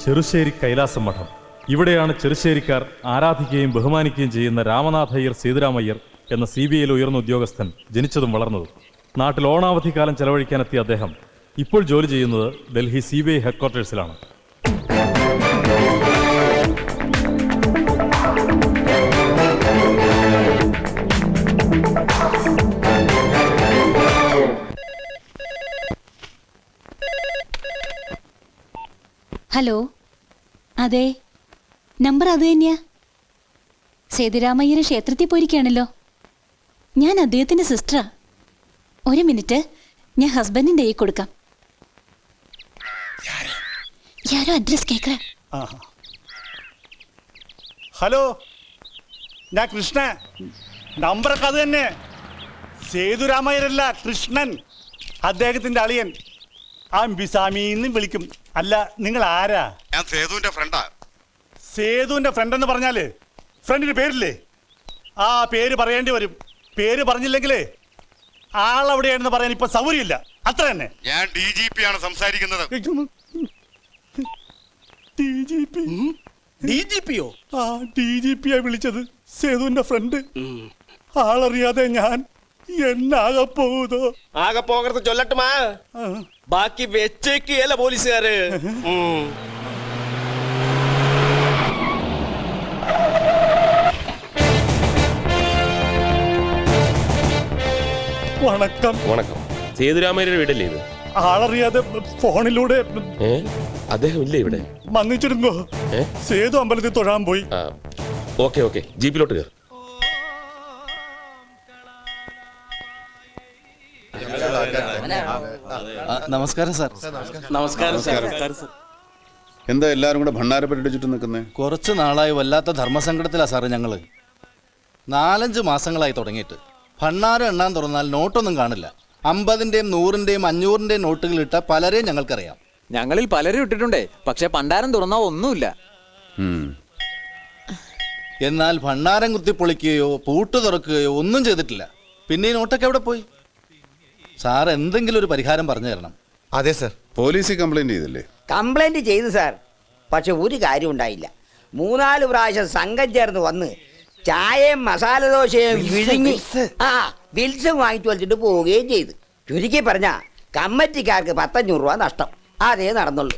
ചെറുശ്ശേരി കൈലാസം മഠം. ഇവിടെയാണ് ചെറുശ്ശേരിക്കാർ ആരാധിക്കുകയും ബഹുമാനിക്കുകയും ചെയ്യുന്ന രാമനാഥയ്യർ സേതുരാമയ്യർ എന്ന CBIയിലെ ഉയർന്ന ഉദ്യോഗസ്ഥൻ ജനിച്ചതും വളർന്നതും. നാട്ടിൽ ഓണാവധിക്കാലം ചെലവഴിക്കാനെത്തിയ അദ്ദേഹം ഇപ്പോൾ ജോലി ചെയ്യുന്നത് ഡൽഹി CBI ഹെഡ്ക്വാർട്ടേഴ്സിലാണ്. ഹലോ, അതെ, നമ്പർ അത് തന്നെയാ. സേതുരാമയ്യർ ക്ഷേത്രത്തിൽ പോയിരിക്കുകയാണല്ലോ. ഞാൻ അദ്ദേഹത്തിന്റെ സിസ്റ്ററാ. ഒരു മിനിറ്റ്, ഞാൻ ഹസ്ബൻഡിന്റെ കൈ കൊടുക്കാം. യാരോ അഡ്രസ് കേക്കറ. ഹലോ, ഞാൻ കൃഷ്ണ. നമ്പറൊക്കെ അത് തന്നെ. സേതുരാമയ്യരല്ല, കൃഷ്ണൻ, അദ്ദേഹത്തിന്റെ അളിയൻ. അംബിസാമിന്ന് വിളിക്കും. അല്ല, നിങ്ങൾ ആരാ? ഞാൻ സേതുവിന്റെ ഫ്രണ്ടാ. സേതുവിന്റെ ഫ്രണ്ട് എന്ന് പറഞ്ഞാല് ഫ്രണ്ടിന് പേരില്ലേ? ആ പേര് പറയേണ്ടി വരും. പേര് പറഞ്ഞില്ലെങ്കിലേ ആളെവിടെയാണെന്ന് പറയാൻ ഇപ്പൊ സൗകര്യമില്ല. അത്ര തന്നെ. ഞാൻ DGP ആണ് സംസാരിക്കുന്നത്. DGPയോ? ആ, DGP വിളിച്ചത്. സേതുവിന്റെ ഫ്രണ്ട്. ആളറിയാതെ ഞാൻ എന്നാകെ പോകുതോ. ആകെ പോകരുത് ചൊല്ലട്ടുമാ. ബാക്കി വെച്ചേക്കല്ല പോലീസുകാര്. വണക്കം. വണക്കം. സേതുരാമയ്യരുടെ വീടല്ലേ ഇത്? ആളറിയാതെ ഫോണിലൂടെ. അദ്ദേഹം ഇല്ലേ ഇവിടെ? മന്നിച്ചിരുന്നോ? സേതു അമ്പലത്തിൽ തൊഴാൻ പോയി. ഓക്കെ ഓക്കെ, ജീപ്പിലോട്ട് കയറി. നമസ്കാരം സാർ. നമസ്കാരം സാർ. എന്താ എല്ലാരും കൂടെ ഭണ്ണാരപ്പെട്ടിട്ട് ചുറ്റും നിൽക്കുന്നേ? കുറച്ച് നാളായി വല്ലാത്ത ധർമ്മസങ്കടത്തിലാ സാറ് ഞങ്ങള്. 4-5 മാസങ്ങളായി തുടങ്ങിയിട്ട്. ഭണ്ണാരം എണ്ണാൻ തുറന്നാൽ നോട്ടൊന്നും കാണില്ല. 50-ന്റെയും 100-ന്റെയും 500-ന്റെയും നോട്ടുകൾ ഇട്ട പലരെയും ഞങ്ങൾക്കറിയാം. ഞങ്ങളിൽ പലരും ഇട്ടിട്ടുണ്ടേ, പക്ഷെ ഭണ്ഡാരം തുറന്നാ ഒന്നുമില്ല. എന്നാൽ ഭണ്ണാരം കുത്തിപ്പൊളിക്കുകയോ പൂട്ട് തുറക്കുകയോ ഒന്നും ചെയ്തിട്ടില്ല. പിന്നെ ഈ നോട്ടൊക്കെ എവിടെ പോയി? സാർ എന്തെങ്കിലും ഒരു പരിഹാരം പറഞ്ഞു തരണം. അതെ സർ. പോലീസിൽ കംപ്ലൈന്റ് ചെയ്തില്ലേ? കംപ്ലൈന്റ് ചെയ്തു സാർ, പക്ഷെ ഒരു കാര്യം ഉണ്ടായില്ല. 3-4 പ്രാവശ്യം സംഘം ചേർന്ന് വന്ന് ചായയും മസാല ദോശയും വിഴുങ്ങി വിൽസം വാങ്ങിച്ചു വലിച്ചിട്ട് പോവുകയും ചെയ്തു. ചുരുക്കി പറഞ്ഞ കമ്മിറ്റിക്കാർക്ക് 1,500 രൂപ നഷ്ടം. അതേ നടന്നുള്ളൂ.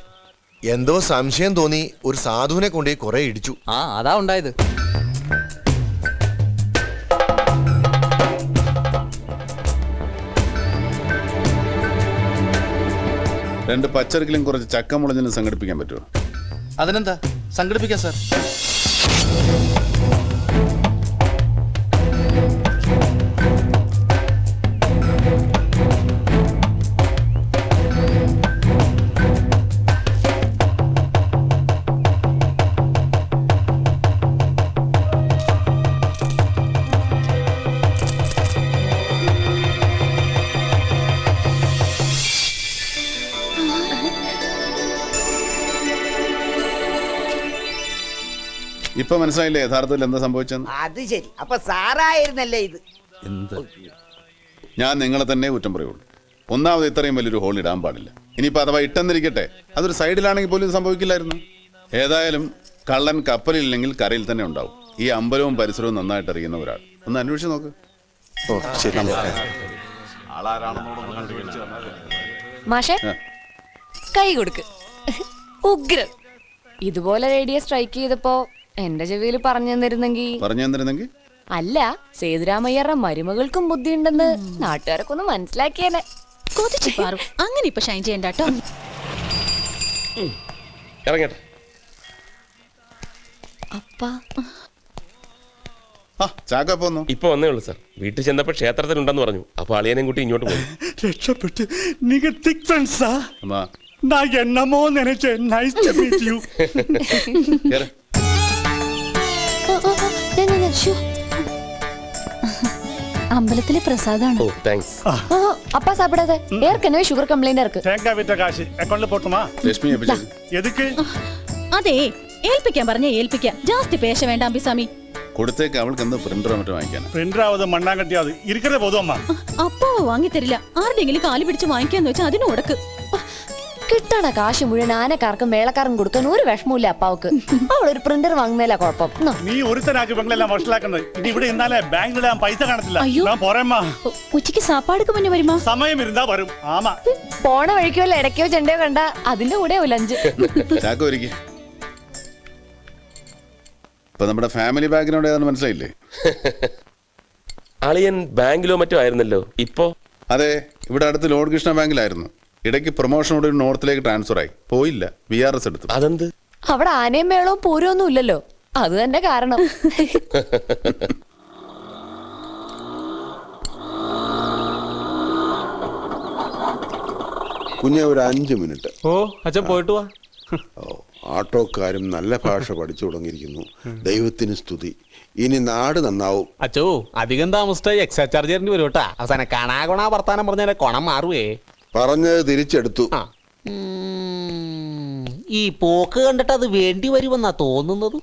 എന്തോ സംശയം തോന്നി ഒരു സാധുവിനെ കൊണ്ടേ കുറെ ഇടിച്ചു. അതാ ഉണ്ടായത്. രണ്ട് പച്ചറിക്കലും കുറച്ച് ചക്കമുളഞ്ഞിനും സംഘടിപ്പിക്കാൻ പറ്റുമോ? അതിനെന്താ, സംഘടിപ്പിക്കാം സാർ. ഇപ്പൊ മനസ്സിലായില്ലേ യഥാർത്ഥത്തിൽ എന്താ സംഭവിച്ചെന്ന്? അത് ശരി, അപ്പൊ സാറായിരുന്നല്ലേ ഇത്? ഞാൻ നിങ്ങളെ തന്നെ കുറ്റം പറയുള്ളൂ. ഒന്നാമത് ഇത്രയും വലിയൊരു ഹോൾ ഇടാൻ പാടില്ല. ഇനിയിപ്പോ അഥവാ ഇട്ടെന്നിരിക്കട്ടെ, അതൊരു സൈഡിലാണെങ്കിൽ പോലും ഇത് സംഭവിക്കില്ലായിരുന്നു. ഏതായാലും കള്ളൻ കപ്പലില്ലെങ്കിൽ കരയിൽ തന്നെ ഉണ്ടാവും. ഈ അമ്പലവും പരിസരവും നന്നായിട്ട് അറിയുന്ന ഒരാൾ ഒന്ന് അന്വേഷിച്ച് നോക്ക്. മാഷേ, കൈ കൊടുക്ക്. ഉഗ്രൻ. ഇതുപോലെ റേഡിയോ സ്ട്രൈക്ക് ചെയ്തപ്പോ എന്റെ ചെവിയിൽ പറഞ്ഞു തന്നിരുന്നെങ്കിൽ. അല്ല, സേതുരാമയ്യരുടെ മരുമകൾക്കും ബുദ്ധിയുണ്ടെന്ന് നാട്ടുകാരൊക്കെ ഒന്ന് മനസ്സിലാക്കിയേനെ. അങ്ങനെ ഇപ്പൊ ഷൈൻ ചെയ്യണ്ടോ. ഇറങ്ങട്ടെ. ഇപ്പൊ വന്നേ ഉള്ളൂ സാർ. വീട്ടിൽ ചെന്നപ്പോ ക്ഷേത്രത്തിലുണ്ടെന്ന് പറഞ്ഞു. അപ്പൊ അളിയനെയും കൂട്ടി ഇങ്ങോട്ട് പോയി. രക്ഷപ്പെട്ട്. നിങ്ങൾ തിക് ഫ്രണ്ട്സാ? நான் என்னமோ நினைச்சேன். Nice to meet you. അമ്പലത്തിലെ പ്രസാദാണ്. ഓ താങ്ക്സ്. அப்பா சாப்பிடாத, ஏற்கனவே சுகர் கம்ப்ளைண்ட் இருக்கு. தேங்காய் விட்ட காசு அக்கவுண்ட்ல போட்டுமா? ലക്ഷ്മി எதுக்கு? അതെ, ഏൽപ്പിക്കാൻ പറഞ്ഞ ഏൽപ്പിക്കാം. ജാസ്തി പേശ വേണ്ട അമ്പിസാമി. കൊടുത്തേക്ക്. അവൾക്ക് എന്താ പ്രിന്ററോ മറ്റോ വാങ്ങിക്കാൻ? പ്രിന്ററാവത് മണ്ണാങ്കട്ടിയാത് ഇരിക്കതേ പോതും അമ്മ. അപ്പാവ് വാങ്ങി തരില്ല. ആരുടെങ്കിലും കാലി പിടിച്ച് വാങ്ങിക്കാന്ന് വെച്ചാൽ അതിന് ഉടക്ക്. കിട്ടണ കാശ് മുഴുവൻ ആനക്കാർക്കും മേളക്കാർക്കും കൊടുക്കാൻ ഒരു വിഷമമില്ല അപ്പാവക്ക്. അവളൊരു പ്രിന്റർ വാങ്ങുന്നതിലാ കുഴപ്പം. എന്നാ. നീ ഒരുത്തനാക്കി പെങ്ങളെല്ലാം വഷളാക്കുന്നത്. ഇനി ഇവിടെ ഇന്നാലെ ബാങ്കിലിടാൻ പൈസ കാണത്തില്ല. അയ്യോ. ഞാൻ പോരേമ്മാ. ഉച്ചയ്ക്ക് സാപ്പാടുക്ക് മുന്നേ വരുമാ? സമയം ഇരുന്നാ വരും. ആമാ. പോണ വഴിക്കോ അല്ല ഇടയ്ക്കോ ചെണ്ടയോ കണ്ട അതിന്റെ കൂടെ ലഞ്ച്. ചാക്കോ ഇരിക്കെ. ഇപ്പൊ നമ്മുടെ ഫാമിലി ബാക്ക്ഗ്രൗണ്ട് ഏതാണെന്ന് മനസ്സിലായില്ലേ? അളിയൻ ബാങ്കിലോ മറ്റോ ആയിരുന്നല്ലോ, ഇപ്പോ? അതെ, ഇവിടെ അടുത്ത് ലോഡ് കൃഷ്ണ ബാങ്കിലായിരുന്നു. ഇടയ്ക്ക് പ്രൊമോഷനോട് നോർത്തിലേക്ക് ട്രാൻസ്ഫർ ആയി. പോയില്ല, VRS എടുത്തു. അതെന്ത്? അവിടെ ആനയും മേളവും പൂരമൊന്നും ഇല്ലല്ലോ, അത് തന്നെ കാരണം. കുഞ്ഞെ ഒരു 5 മിനിറ്റ്. ഓ അച്ഛൻ പോയിട്ട് വാ. ആട്ടോക്കാരും നല്ല ഭാഷ പഠിച്ചു തുടങ്ങിയിരിക്കുന്നു. ദൈവത്തിന് സ്തുതി. ഇനി നാട് നന്നാവും. അച്ചോ അധികം താമസിച്ചായി എക്സ്ട്രാ ചാർജ് തരേണ്ടി വരും കേട്ടാ. അവസാനം കാണാ വർത്താനം പറഞ്ഞാലേ കൊണം മാറുവേ. പറഞ്ഞത് തിരിച്ചെടുത്തു. ഈ പോക്ക് കണ്ടിട്ട് അത് വേണ്ടി വരുമെന്നാ തോന്നുന്നത്.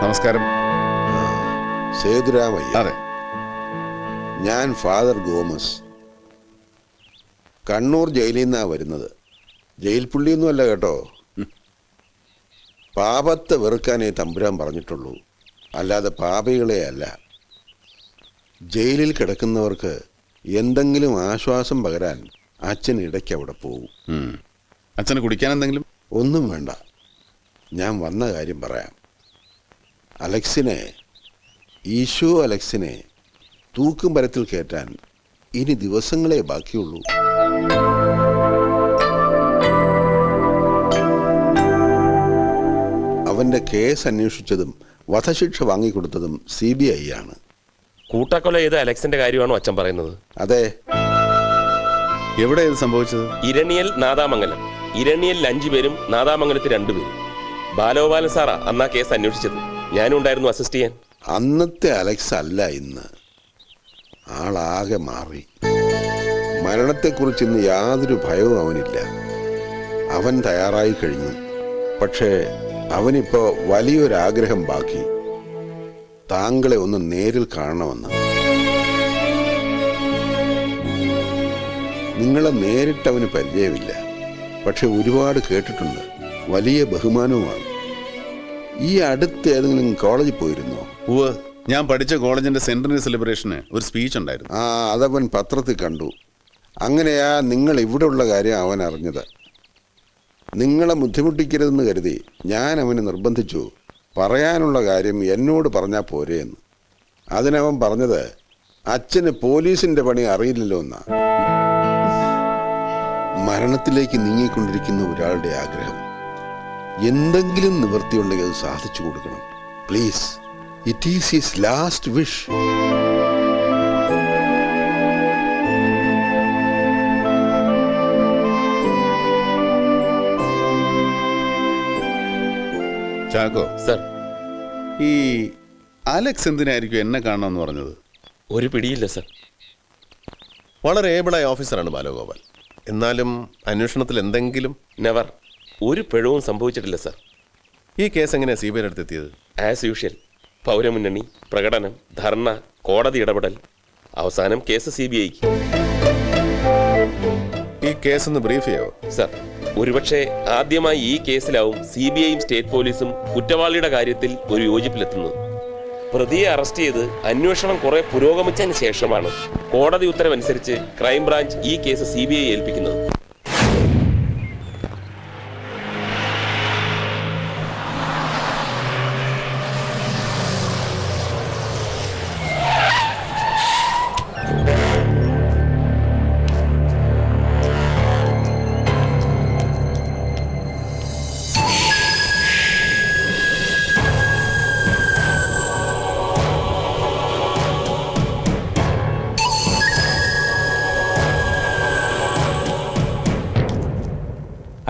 നമസ്കാരം. സേതുരാമയ്യ. അതെ, ഞാൻ ഫാദർ ഗോമസ്. കണ്ണൂർ ജയിലിൽ നിന്നാ വരുന്നത്. ജയിൽ പുള്ളിയൊന്നുമല്ല കേട്ടോ. പാപത്തെ വെറുക്കാനേ തമ്പുരാൻ പറഞ്ഞിട്ടുള്ളൂ, അല്ലാതെ പാപികളെ അല്ല. ജയിലിൽ കിടക്കുന്നവർക്ക് എന്തെങ്കിലും ആശ്വാസം പകരാൻ അച്ഛൻ ഇടയ്ക്ക് അവിടെ പോകും. അച്ഛന് കുടിക്കാൻ എന്തെങ്കിലും? ഒന്നും വേണ്ട, ഞാൻ വന്ന കാര്യം പറയാം. അലക്സിനെ, ഈശോ അലക്സിനെ തൂക്കും മരത്തിൽ കയറ്റാൻ ഇനി ദിവസങ്ങളെ ബാക്കിയുള്ളൂ. അവന്റെ കേസ് അന്വേഷിച്ചതും വധശിക്ഷ വാങ്ങിക്കൊടുത്തതും CBI ആണ്. കൂട്ടക്കൊല ചെയ്ത അലക്സിന്റെ കാര്യമാണോ അച്ഛൻ പറയുന്നത്? അതെ. എവിടെ ഇത് സംഭവിച്ചത്? ഇരണിയൽ നാദാമംഗലം. ഇരണിയൽ 5 പേരും നാദാമംഗലത്തിൽ 2 പേരും. ബാലഗോപാലൻ സാറാ അന്നാ കേസ് അന്വേഷിച്ചത്. ഞാനും ഉണ്ടായിരുന്നു അസിസ്റ്റ് ചെയ്യാൻ. അന്നത്തെ അലക്സ് അല്ല ഇന്ന്. ആളാകെ മാറി. മരണത്തെക്കുറിച്ച് ഇന്ന് യാതൊരു ഭയവും അവനില്ല. അവൻ തയ്യാറായി കഴിഞ്ഞു. പക്ഷേ അവനിപ്പോ വലിയൊരാഗ്രഹം ബാക്കി. താങ്കളെ ഒന്ന് നേരിൽ കാണണമെന്ന്. നിങ്ങളെ നേരിട്ടവന് പരിചയമില്ല, പക്ഷെ ഒരുപാട് കേട്ടിട്ടുണ്ട്. വലിയ ബഹുമാനവുമാണ്. ഈ അടുത്ത് ഏതെങ്കിലും കോളേജിൽ പോയിരുന്നോ? ഞാൻ പഠിച്ച കോളേജിന്റെ സെന്ററിന് സെലിബ്രേഷന് ഒരു സ്പീച്ച് ഉണ്ടായിരുന്നു. അതവൻ പത്രത്തിൽ കണ്ടു. അങ്ങനെയാ നിങ്ങൾ ഇവിടെ ഉള്ള കാര്യം അവൻ അറിഞ്ഞത്. നിങ്ങളെ ബുദ്ധിമുട്ടിക്കരുതെന്ന് കരുതി ഞാൻ അവന് നിർബന്ധിച്ചു, പറയാനുള്ള കാര്യം എന്നോട് പറഞ്ഞാൽ പോരെ എന്ന്. അതിനവൻ പറഞ്ഞത് അച്ഛന് പോലീസിന്റെ പണി അറിയില്ലല്ലോ എന്നാ. മരണത്തിലേക്ക് നീങ്ങിക്കൊണ്ടിരിക്കുന്ന ഒരാളുടെ ആഗ്രഹം എന്തെങ്കിലും നിവൃത്തിയുണ്ടെങ്കിൽ അത് സാധിച്ചു കൊടുക്കണം. Please, it is his last wish. Chacko sir, ഈ അലക്സ് എന്തിനായിരിക്കും എന്നെ കാണണമെന്ന് പറഞ്ഞത്? ഒരു പിടിയില്ല സർ. വളരെ ഏബിളായ ഓഫീസറാണ് ബാലഗോപാൽ. എന്നാലും അന്വേഷണത്തിൽ എന്തെങ്കിലും? നെവർ. ഒരു പിഴവും സംഭവിച്ചിട്ടില്ല സർ. ഈ കേസ് എങ്ങനെയാ CBI അടുത്തെത്തിയത്? As usual. പൗരമുന്നണി, പ്രകടനം, ധർണ, കോടതി ഇടപെടൽ, അവസാനം കേസ് CBIക്ക്. ഈ കേസ് ഒന്ന് ബ്രീഫ് ചെയ്യോ സർ? ഒരുപക്ഷെ ആദ്യമായി ഈ കേസിലാവും CBIയും സ്റ്റേറ്റ് പോലീസും കുറ്റവാളിയുടെ കാര്യത്തിൽ ഒരു യോജിപ്പിലെത്തുന്നത്. പ്രതിയെ അറസ്റ്റ് ചെയ്ത് അന്വേഷണം കുറെ പുരോഗമിച്ചതിന് ശേഷമാണ് കോടതി ഉത്തരവനുസരിച്ച് ക്രൈംബ്രാഞ്ച് ഈ കേസ് CBI ഏൽപ്പിക്കുന്നത്.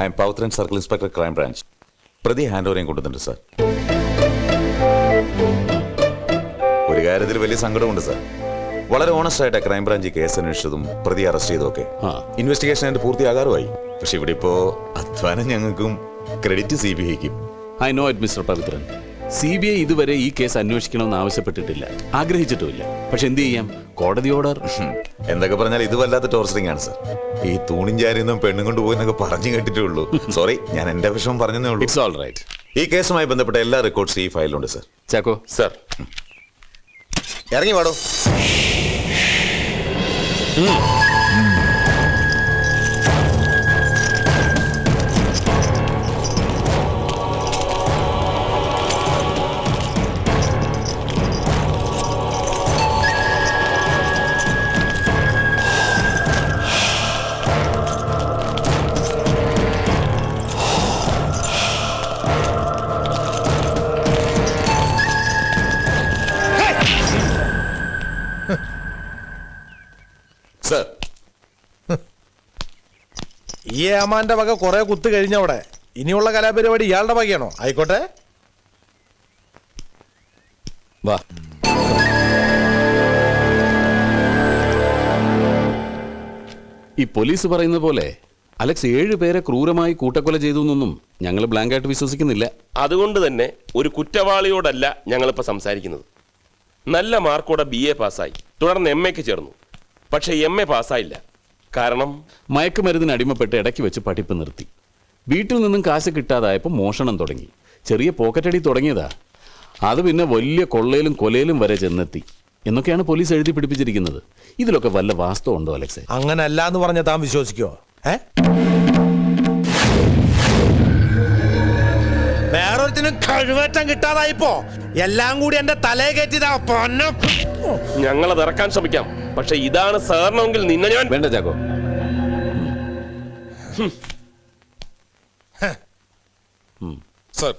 I am Pavithran circle inspector, crime branch. പ്രതി ഹാൻഡ് ഓവറിയും കൊണ്ടുവന്നിട്ടുണ്ട് സാർ. ഒരു കാര്യത്തിൽ വലിയ സങ്കടമുണ്ട് സാർ. വളരെ ഓണസ്റ്റ് ആയിട്ട് ക്രൈംബ്രാഞ്ച് കേസ് അന്വേഷിച്ചതും പ്രതി അറസ്റ്റ് ചെയ്തൊക്കെ. ഇൻവെസ്റ്റിഗേഷൻ അതിന്റെ പൂർത്തിയാകാറുമായി. പക്ഷെ ഇവിടെ ഇപ്പോ അധ്വാനം ഞങ്ങൾക്കും ക്രെഡിറ്റ് CBIക്കും. I know it mister Pavithran. CBI ഇതുവരെ ഈ കേസ് അന്വേഷിക്കണമെന്ന് ആവശ്യപ്പെട്ടിട്ടില്ല, ആഗ്രഹിച്ചിട്ടുമില്ല. പക്ഷെ എന്ത് ചെയ്യാം, കോടതി ഓർഡർ. എന്തൊക്കെ പറഞ്ഞാൽ ഇത് വല്ലാത്ത ടോർച്ചറിങ് ആണ് സർ. ഈ തൂണിൻ ചാരിന്നും പെണ്ണും കൊണ്ടുപോയെന്നൊക്കെ പറഞ്ഞു കേട്ടിട്ടേ ഉള്ളൂ. സോറി, ഞാൻ എന്റെ വിഷമം പറഞ്ഞതേ ഉള്ളൂ. It's all right. ഈ കേസുമായി ബന്ധപ്പെട്ട എല്ലാ റെക്കോർഡ്സും ഈ ഫയലിലുണ്ട് സർ. ചാക്കോ സർ, ഇറങ്ങി പാടോ. സർ, ഈ ഏമാന്റെ വക കുറെ കുത്ത് കഴിഞ്ഞവിടെ. ഇനിയുള്ള കലാപരിപാടി ഇയാളുടെ വകയാണോ? ആയിക്കോട്ടെ, വാ. ഈ പോലീസ് പറയുന്ന പോലെ അലക്സ് 7 പേരെ ക്രൂരമായി കൂട്ടക്കൊല ചെയ്തു എന്നൊന്നും ഞങ്ങൾ ബ്ലാങ്കായിട്ട് വിശ്വസിക്കുന്നില്ല. അതുകൊണ്ട് തന്നെ ഒരു കുറ്റവാളിയോടല്ല ഞങ്ങളിപ്പോൾ സംസാരിക്കുന്നത്. നല്ല മാർക്കോടെ BA പാസ്സായി, തുടർന്ന് MAക്ക് ചേർന്നു. പക്ഷെ MA പാസ്സായില്ല. കാരണം മയക്കുമരുന്നിന് അടിമപ്പെട്ട് ഇടയ്ക്ക് വെച്ച് പഠിപ്പ് നിർത്തി. വീട്ടിൽ നിന്നും കാശ് കിട്ടാതായപ്പോൾ മോഷണം തുടങ്ങി. ചെറിയ പോക്കറ്റടി തുടങ്ങിയതാ, അത് പിന്നെ വലിയ കൊള്ളയിലും കൊലയിലും വരെ ചെന്നെത്തി എന്നൊക്കെയാണ് പോലീസ് എഴുതി പിടിപ്പിച്ചിരിക്കുന്നത്. ഇതിലൊക്കെ വല്ല വാസ്തവം ഉണ്ടോ അലക്സേ? അങ്ങനെ അല്ല എന്ന് പറഞ്ഞ താൻ വിശ്വസിക്കോ? വേറൊരുത്തിനും കഴിവേറ്റം കിട്ടാതായിപ്പോ എല്ലാം കൂടി എന്റെ തലയെ കയറ്റിയതാ. ഞങ്ങളത് ഇറക്കാൻ ശ്രമിക്കാം, പക്ഷെ ഇതാണ് സാറിനെങ്കിൽ നിന്നെ ഞാൻ വേണ്ട ചാക്കോ. സർ,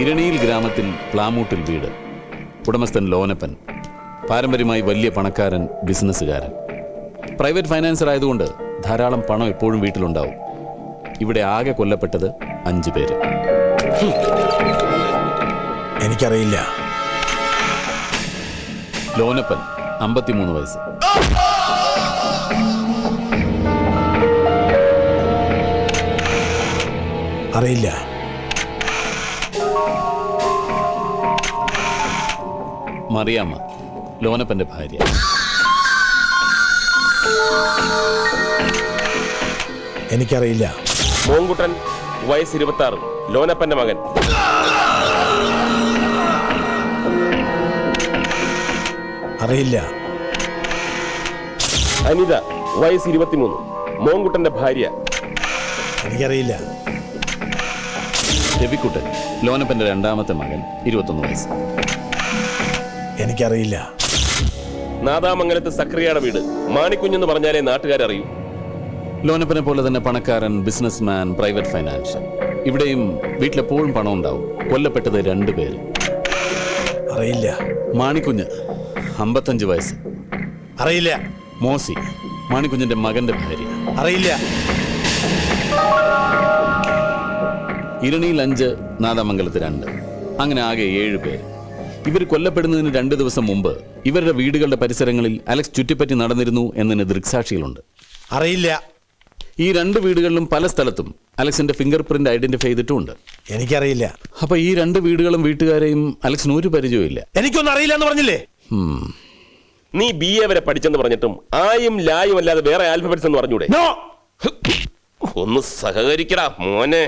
ഇരണിയിൽ ഗ്രാമത്തിൽ പ്ലാമൂട്ടിൽ വീട്. ഉടമസ്ഥൻ ലോനപ്പൻ. പാരമ്പര്യമായി വലിയ പണക്കാരൻ, ബിസിനസ്സുകാരൻ. പ്രൈവറ്റ് ഫൈനാൻസർ ആയതുകൊണ്ട് ധാരാളം പണം എപ്പോഴും വീട്ടിലുണ്ടാവും. ഇവിടെ ആകെ കൊല്ലപ്പെട്ടത് 5 പേര്. എനിക്കറിയില്ല. ലോനപ്പൻ 53 വയസ്സ്. അറിയില്ല. മറിയാമ്മ, ലോനപ്പന്റെ ഭാര്യ. എനിക്കറിയില്ല. മോങ്കുട്ടൻ, വയസ്സ് 26, ലോനപ്പന്റെ മകൻ. അറിയില്ല. അനിത, വയസ്സ് 23, മോങ്കുട്ടന്റെ ഭാര്യ. എനിക്കറിയില്ല. രവിക്കുട്ടൻ, ലോനപ്പന്റെ 2ാമത്തെ മകൻ, 21 വയസ്സ്. എനിക്കറിയില്ല. നാദാമംഗലത്ത് സക്രിയയുടെ വീട്. മാണിക്കുഞ്ഞെന്ന് പറഞ്ഞാലേ നാട്ടുകാരറിയൂ. ലോനപ്പനെ പോലെ തന്നെ പണക്കാരൻ, ബിസിനസ്മാൻ, പ്രൈവറ്റ് ഫൈനാൻഷ്യൽ. ഇവിടെയും വീട്ടിലെപ്പോഴും പണം ഉണ്ടാവും. കൊല്ലപ്പെട്ടത് 2 പേര്. അറിയില്ല. മാണിക്കുഞ്ഞ്, 55 വയസ്സ്. അറിയില്ല. മോസി, മാണിക്കുഞ്ഞിന്റെ മകന്റെ ഭാര്യ. അറിയില്ല. ഇരണിയിൽ 5, നാദാമംഗലത്ത് 2. അങ്ങനെ ആകെ 7 പേര്. ഇവർ കൊല്ലപ്പെടുന്നതിന് 2 ദിവസം മുമ്പ് ഇവരുടെ വീടുകളുടെ പരിസരങ്ങളിൽ അലക്സ് ചുറ്റിപ്പറ്റി നടന്നിരുന്നു എന്നതിന് ദൃക്സാക്ഷികളുണ്ട്. അറിയില്ല. ഈ 2 വീടുകളിലും പല സ്ഥലത്തും അലക്സിന്റെ ഫിംഗർ പ്രിന്റ് ഐഡന്റിഫൈ ചെയ്തിട്ടുമുണ്ട്. എനിക്കറിയില്ല. അപ്പൊ ഈ 2 വീടുകളും വീട്ടുകാരെയും അലക്സിന് ഒരു പരിചയമില്ല. എനിക്കൊന്നും അറിയില്ല എന്ന് പറഞ്ഞില്ലേ? നീ BA വരെ പഠിച്ചെന്ന് പറഞ്ഞിട്ടും ആയും ലായും അല്ലാതെ വേറെ ആൽഫബറ്റ്സ് എന്ന് പറഞ്ഞൂടെ? ഒന്ന് സഹകരിക്കടാ മോനെ.